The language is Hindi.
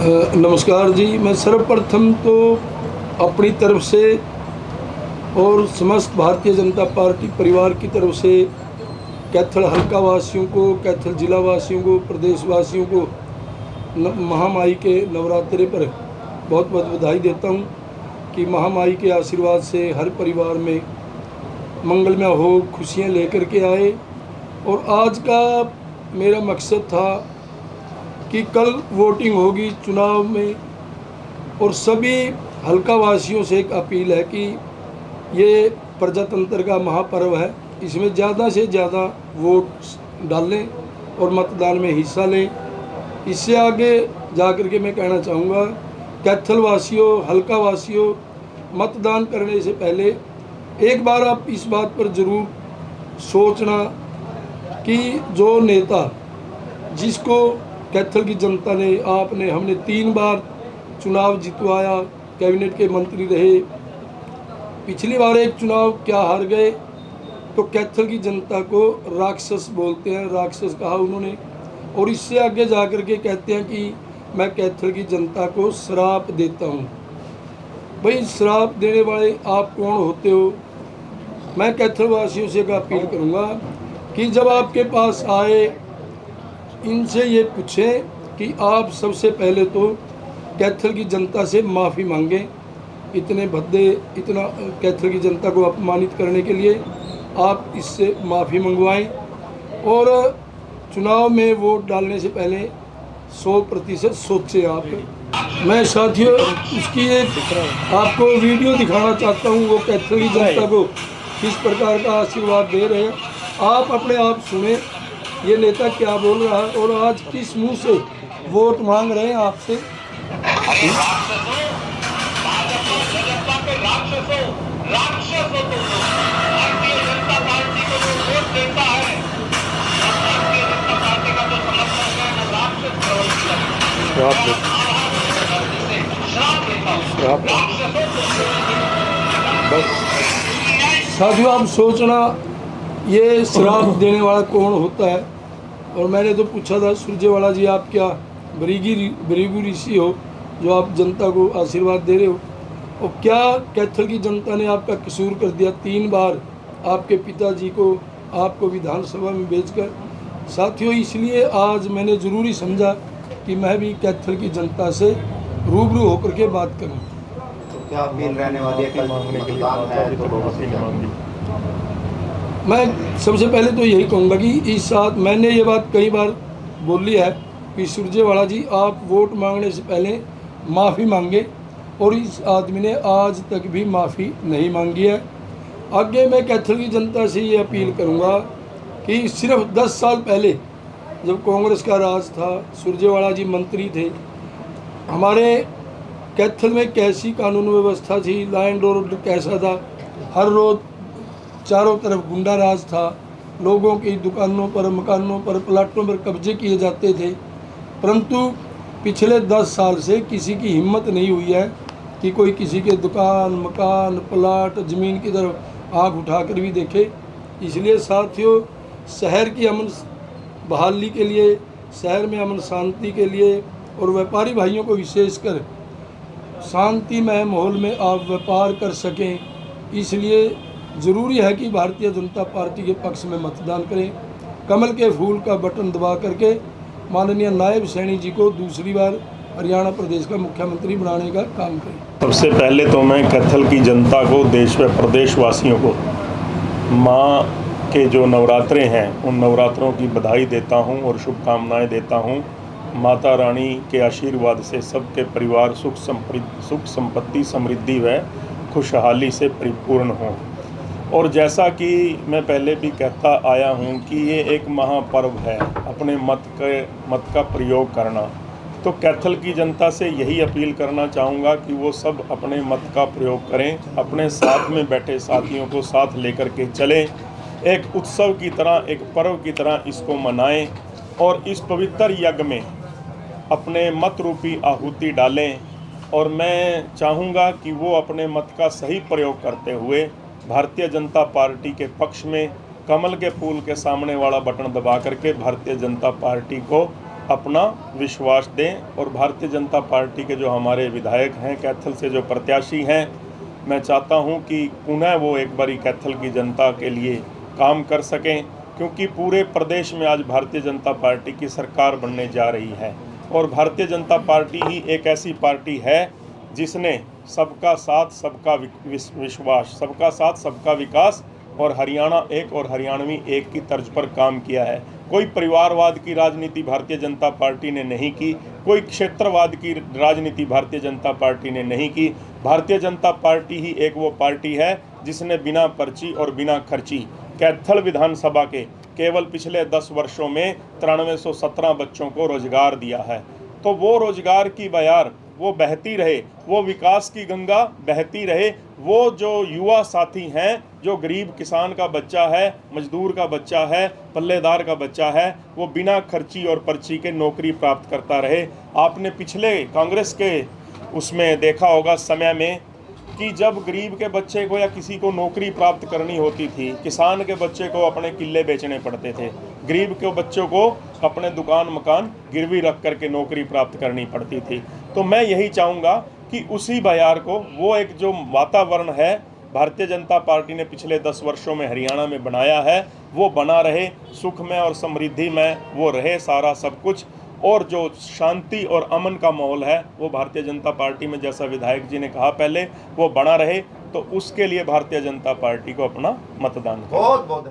नमस्कार जी। मैं सर्वप्रथम तो अपनी तरफ से और समस्त भारतीय जनता पार्टी परिवार की तरफ से कैथल हल्का वासियों को, कैथल जिला वासियों को, प्रदेशवासियों को महामाई के नवरात्रे पर बहुत बहुत बधाई देता हूं कि महामाई के आशीर्वाद से हर परिवार में मंगलमय हो, खुशियां लेकर के आए। और आज का मेरा मकसद था कि कल वोटिंग होगी चुनाव में, और सभी हल्का वासियों से एक अपील है कि ये प्रजातंत्र का महापर्व है, इसमें ज़्यादा से ज़्यादा वोट डालें और मतदान में हिस्सा लें। इससे आगे जा कर के मैं कहना चाहूँगा, कैथल वासियों, हल्का वासियों, मतदान करने से पहले एक बार आप इस बात पर ज़रूर सोचना कि जो नेता जिसको कैथल की जनता ने, आपने, हमने 3 बार चुनाव जितवाया, कैबिनेट के मंत्री रहे, पिछली बार एक चुनाव क्या हार गए, तो कैथल की जनता को राक्षस बोलते हैं, राक्षस कहा उन्होंने। और इससे आगे जा कर के कहते हैं कि मैं कैथल की जनता को श्राप देता हूँ। भाई, श्राप देने वाले आप कौन होते हो? मैं कैथल वासियों से अपील करूँगा कि जब आपके पास आए, इनसे ये पूछें कि आप सबसे पहले तो कैथल की जनता से माफ़ी मांगें। इतना कैथल की जनता को अपमानित करने के लिए आप इससे माफ़ी मंगवाएं, और चुनाव में वोट डालने से पहले 100% सोचें आप। मैं साथियों उसकी एक आपको वीडियो दिखाना चाहता हूँ, वो कैथल की जनता को किस प्रकार का आशीर्वाद दे रहे हैं। आप अपने आप सुने ये नेता क्या बोल रहा है और आज किस मुंह से वोट मांग रहे हैं आपसे। बस साथियों, आप सोचना ये श्राप देने वाला कौन होता है। और मैंने तो पूछा था, सुरजेवाला जी आप क्या बरीगी ऋषि हो जो आप जनता को आशीर्वाद दे रहे हो? और क्या कैथल की जनता ने आपका कसूर कर दिया? 3 बार आपके पिताजी को आपको विधानसभा में भेजकर। साथियों, इसलिए आज मैंने ज़रूरी समझा कि मैं भी कैथल की जनता से रूबरू होकर के बात करूं। तो क्या अपील रहने वाली है? कल मतदान है तो मैं सबसे पहले तो यही कहूँगा कि इस साथ मैंने ये बात कई बार बोली है कि सुरजेवाला जी आप वोट मांगने से पहले माफ़ी मांगे, और इस आदमी ने आज तक भी माफ़ी नहीं मांगी है। आगे मैं कैथल की जनता से ये अपील करूँगा कि सिर्फ 10 साल पहले जब कांग्रेस का राज था, सुरजेवाला जी मंत्री थे, हमारे कैथल में कैसी कानून व्यवस्था थी, लॉ एंड ऑर्डर कैसा था। हर रोज़ चारों तरफ गुंडा राज था, लोगों की दुकानों पर, मकानों पर, प्लाटों पर कब्जे किए जाते थे। परंतु पिछले 10 साल से किसी की हिम्मत नहीं हुई है कि कोई किसी के दुकान, मकान, प्लाट, ज़मीन की तरफ आँख उठाकर भी देखे। इसलिए साथियों, शहर की अमन बहाली के लिए, शहर में अमन शांति के लिए, और व्यापारी भाइयों को विशेषकर शांतिमय माहौल में आप व्यापार कर सकें, इसलिए ज़रूरी है कि भारतीय जनता पार्टी के पक्ष में मतदान करें। कमल के फूल का बटन दबा करके माननीय नायब सैनी जी को दूसरी बार हरियाणा प्रदेश का मुख्यमंत्री बनाने का काम करें। सबसे पहले तो मैं कैथल की जनता को, देश व प्रदेश वासियों को माँ के जो नवरात्रे हैं उन नवरात्रों की बधाई देता हूँ और शुभकामनाएं देता हूँ। माता रानी के आशीर्वाद से सबके परिवार सुख संपत्ति, समृद्धि व खुशहाली से परिपूर्ण हों। और जैसा कि मैं पहले भी कहता आया हूँ कि ये एक महापर्व है, अपने मत का प्रयोग करना। तो कैथल की जनता से यही अपील करना चाहूँगा कि वो सब अपने मत का प्रयोग करें, अपने साथ में बैठे साथियों को साथ लेकर के चलें, एक उत्सव की तरह, एक पर्व की तरह इसको मनाएं, और इस पवित्र यज्ञ में अपने मत रूपी आहुति डालें। और मैं चाहूँगा कि वो अपने मत का सही प्रयोग करते हुए भारतीय जनता पार्टी के पक्ष में कमल के फूल के सामने वाला बटन दबा करके भारतीय जनता पार्टी को अपना विश्वास दें। और भारतीय जनता पार्टी के जो हमारे विधायक हैं, कैथल से जो प्रत्याशी हैं, मैं चाहता हूं कि पुनः वो एक बारी कैथल की जनता के लिए काम कर सकें, क्योंकि पूरे प्रदेश में आज भारतीय जनता पार्टी की सरकार बनने जा रही है। और भारतीय जनता पार्टी ही एक ऐसी पार्टी है जिसने सबका साथ सबका विश्वास, सबका साथ सबका विकास और हरियाणा एक और हरियाणवी एक की तर्ज पर काम किया है। कोई परिवारवाद की राजनीति भारतीय जनता पार्टी ने नहीं की, कोई क्षेत्रवाद की राजनीति भारतीय जनता पार्टी ने नहीं की। भारतीय जनता पार्टी ही एक वो पार्टी है जिसने बिना पर्ची और बिना खर्ची कैथल विधानसभा के केवल पिछले 10 वर्षों में 9317 बच्चों को रोजगार दिया है। तो वो रोजगार की बयार वो बहती रहे, वो विकास की गंगा बहती रहे। वो जो युवा साथी हैं, जो गरीब किसान का बच्चा है, मजदूर का बच्चा है, पल्लेदार का बच्चा है, वो बिना खर्ची और पर्ची के नौकरी प्राप्त करता रहे। आपने पिछले कांग्रेस के उसमें देखा होगा समय में कि जब गरीब के बच्चे को या किसी को नौकरी प्राप्त करनी होती थी, किसान के बच्चे को अपने किले बेचने पड़ते थे, गरीब के बच्चों को अपने दुकान मकान गिरवी रख करके नौकरी प्राप्त करनी पड़ती थी। तो मैं यही चाहूँगा कि उसी बयार को, वो एक जो वातावरण है भारतीय जनता पार्टी ने पिछले 10 वर्षों में हरियाणा में बनाया है, वो बना रहे, सुख में और समृद्धि में वो रहे सारा सब कुछ। और जो शांति और अमन का माहौल है वो भारतीय जनता पार्टी में, जैसा विधायक जी ने कहा पहले, वो बना रहे। तो उसके लिए भारतीय जनता पार्टी को अपना मतदान करें। बहुत बहुत